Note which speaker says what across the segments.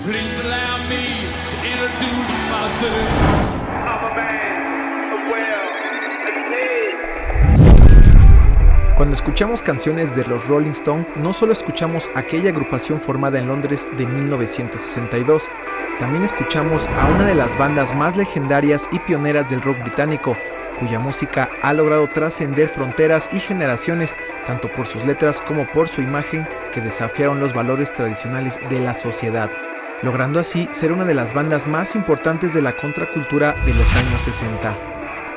Speaker 1: Please allow me to introduce myself. I'm a man of
Speaker 2: Cuando escuchamos canciones de los Rolling Stones, no solo escuchamos aquella agrupación formada en Londres de 1962, también escuchamos a una de las bandas más legendarias y pioneras del rock británico, cuya música ha logrado trascender fronteras y generaciones, tanto por sus letras como por su imagen, que desafiaron los valores tradicionales de la sociedad, logrando así ser una de las bandas más importantes de la contracultura de los años 60.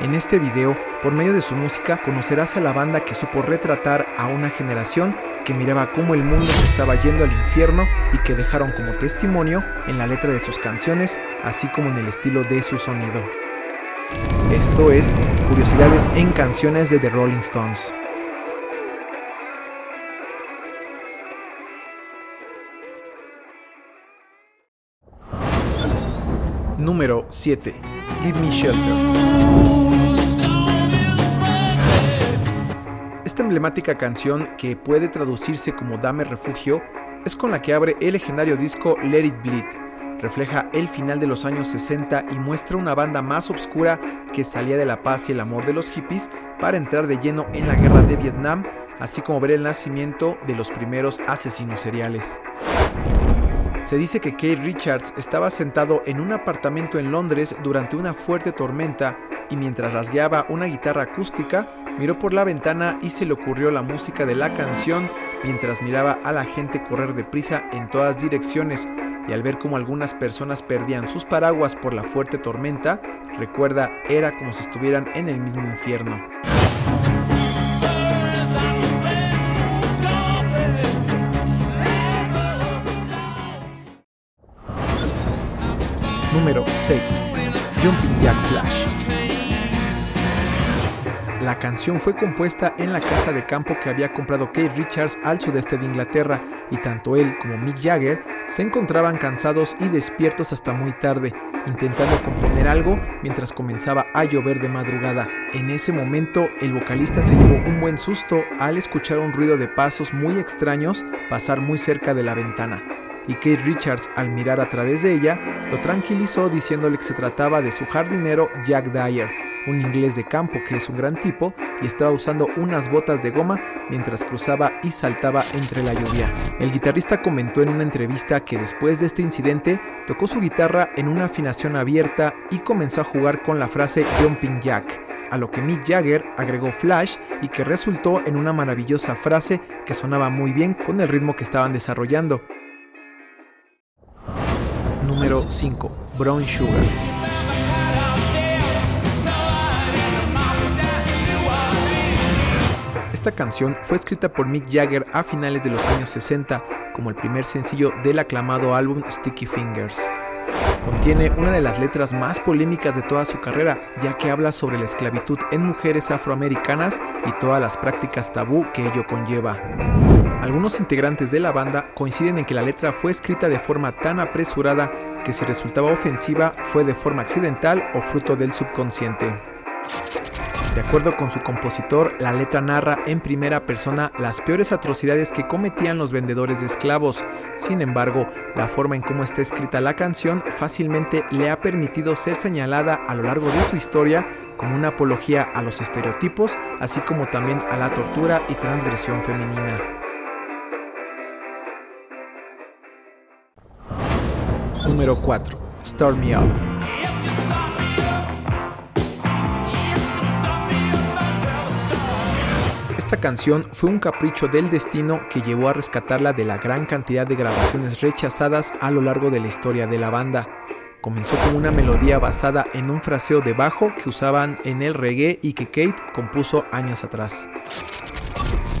Speaker 2: En este video, por medio de su música, conocerás a la banda que supo retratar a una generación que miraba cómo el mundo se estaba yendo al infierno y que dejaron como testimonio en la letra de sus canciones, así como en el estilo de su sonido. Esto es Curiosidades en Canciones de The Rolling Stones. Número 7. Give Me Shelter. Esta emblemática canción, que puede traducirse como Dame Refugio, es con la que abre el legendario disco Let It Bleed. Refleja el final de los años 60 y muestra una banda más oscura que salía de la paz y el amor de los hippies para entrar de lleno en la guerra de Vietnam, así como ver el nacimiento de los primeros asesinos seriales. Se dice que Keith Richards estaba sentado en un apartamento en Londres durante una fuerte tormenta y mientras rasgueaba una guitarra acústica, miró por la ventana y se le ocurrió la música de la canción mientras miraba a la gente correr deprisa en todas direcciones, y al ver cómo algunas personas perdían sus paraguas por la fuerte tormenta, recuerda, era como si estuvieran en el mismo infierno. Número 6. Jumping Jack Flash. La canción fue compuesta en la casa de campo que había comprado Keith Richards al sudeste de Inglaterra, y tanto él como Mick Jagger se encontraban cansados y despiertos hasta muy tarde, intentando componer algo mientras comenzaba a llover de madrugada. En ese momento, el vocalista se llevó un buen susto al escuchar un ruido de pasos muy extraños pasar muy cerca de la ventana, y Keith Richards, al mirar a través de ella, lo tranquilizó diciéndole que se trataba de su jardinero Jack Dyer, un inglés de campo que es un gran tipo y estaba usando unas botas de goma mientras cruzaba y saltaba entre la lluvia. El guitarrista comentó en una entrevista que después de este incidente tocó su guitarra en una afinación abierta y comenzó a jugar con la frase Jumping Jack, a lo que Mick Jagger agregó Flash y que resultó en una maravillosa frase que sonaba muy bien con el ritmo que estaban desarrollando. Número 5. Brown Sugar. Esta canción fue escrita por Mick Jagger a finales de los años 60 como el primer sencillo del aclamado álbum Sticky Fingers. Contiene una de las letras más polémicas de toda su carrera, ya que habla sobre la esclavitud en mujeres afroamericanas y todas las prácticas tabú que ello conlleva. Algunos integrantes de la banda coinciden en que la letra fue escrita de forma tan apresurada que si resultaba ofensiva fue de forma accidental o fruto del subconsciente. De acuerdo con su compositor, la letra narra en primera persona las peores atrocidades que cometían los vendedores de esclavos. Sin embargo, la forma en cómo está escrita la canción fácilmente le ha permitido ser señalada a lo largo de su historia como una apología a los estereotipos, así como también a la tortura y transgresión femenina. Número 4. Start Me Up. Esta canción fue un capricho del destino que llevó a rescatarla de la gran cantidad de grabaciones rechazadas a lo largo de la historia de la banda. Comenzó como una melodía basada en un fraseo de bajo que usaban en el reggae y que Keith compuso años atrás.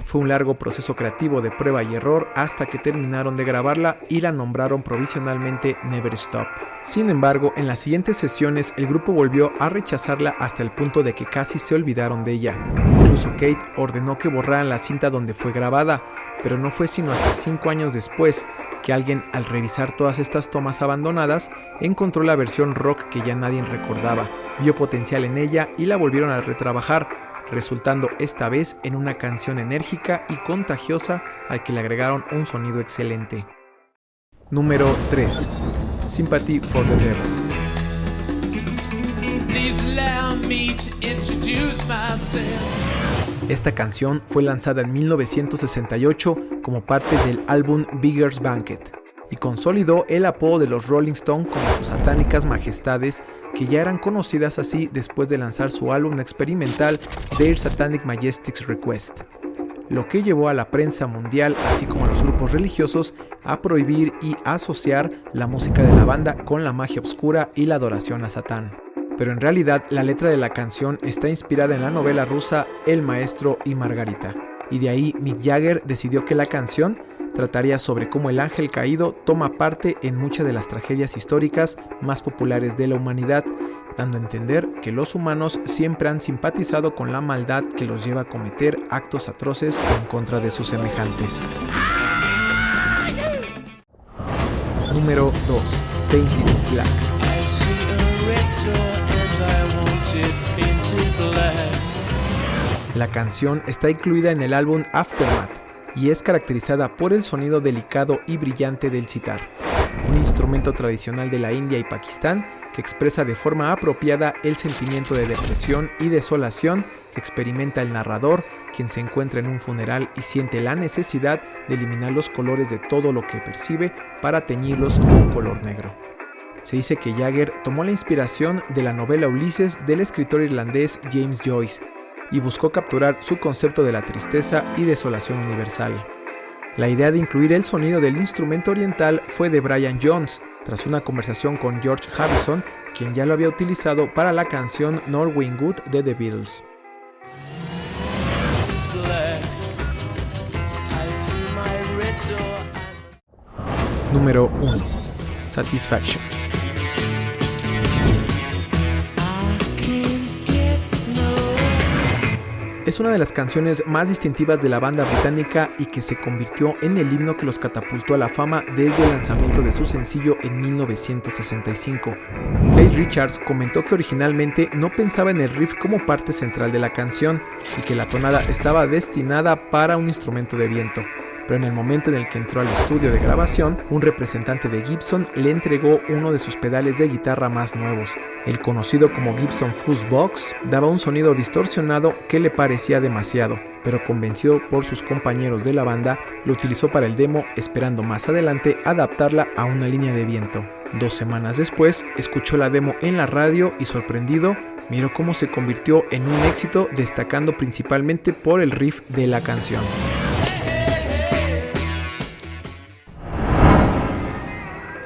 Speaker 2: Fue un largo proceso creativo de prueba y error hasta que terminaron de grabarla y la nombraron provisionalmente Never Stop. Sin embargo, en las siguientes sesiones el grupo volvió a rechazarla hasta el punto de que casi se olvidaron de ella. Incluso Keith ordenó que borraran la cinta donde fue grabada, pero no fue sino hasta 5 años después que alguien, al revisar todas estas tomas abandonadas, encontró la versión rock que ya nadie recordaba, vio potencial en ella y la volvieron a retrabajar, resultando esta vez en una canción enérgica y contagiosa al que le agregaron un sonido excelente. Número 3. Sympathy for the Devil.
Speaker 1: Please allow me to introduce myself.
Speaker 2: Esta canción fue lanzada en 1968 como parte del álbum Beggar's Banquet y consolidó el apodo de los Rolling Stones como sus satánicas majestades, que ya eran conocidas así después de lanzar su álbum experimental Their Satanic Majestic's Request, lo que llevó a la prensa mundial, así como a los grupos religiosos, a prohibir y asociar la música de la banda con la magia oscura y la adoración a Satán. Pero en realidad la letra de la canción está inspirada en la novela rusa El Maestro y Margarita, y de ahí Mick Jagger decidió que la canción trataría sobre cómo el ángel caído toma parte en muchas de las tragedias históricas más populares de la humanidad, dando a entender que los humanos siempre han simpatizado con la maldad que los lleva a cometer actos atroces en contra de sus semejantes. Número 2. Painted Black. La canción está incluida en el álbum Aftermath y es caracterizada por el sonido delicado y brillante del sitar, un instrumento tradicional de la India y Pakistán que expresa de forma apropiada el sentimiento de depresión y desolación que experimenta el narrador, quien se encuentra en un funeral y siente la necesidad de eliminar los colores de todo lo que percibe para teñirlos con color negro. Se dice que Jagger tomó la inspiración de la novela Ulises del escritor irlandés James Joyce y buscó capturar su concepto de la tristeza y desolación universal. La idea de incluir el sonido del instrumento oriental fue de Brian Jones, tras una conversación con George Harrison, quien ya lo había utilizado para la canción Norwegian Wood de The Beatles. Número 1. Satisfaction. Es una de las canciones más distintivas de la banda británica y que se convirtió en el himno que los catapultó a la fama desde el lanzamiento de su sencillo en 1965. Keith Richards comentó que originalmente no pensaba en el riff como parte central de la canción y que la tonada estaba destinada para un instrumento de viento. Pero en el momento en el que entró al estudio de grabación, un representante de Gibson le entregó uno de sus pedales de guitarra más nuevos. El conocido como Gibson Fuzz Box daba un sonido distorsionado que le parecía demasiado, pero convencido por sus compañeros de la banda, lo utilizó para el demo, esperando más adelante adaptarla a una línea de viento. 2 semanas después, escuchó la demo en la radio y sorprendido, miró cómo se convirtió en un éxito, destacando principalmente por el riff de la canción.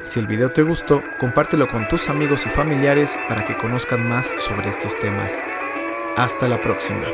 Speaker 2: Si el video te gustó, compártelo con tus amigos y familiares para que conozcan más sobre estos temas. Hasta la próxima.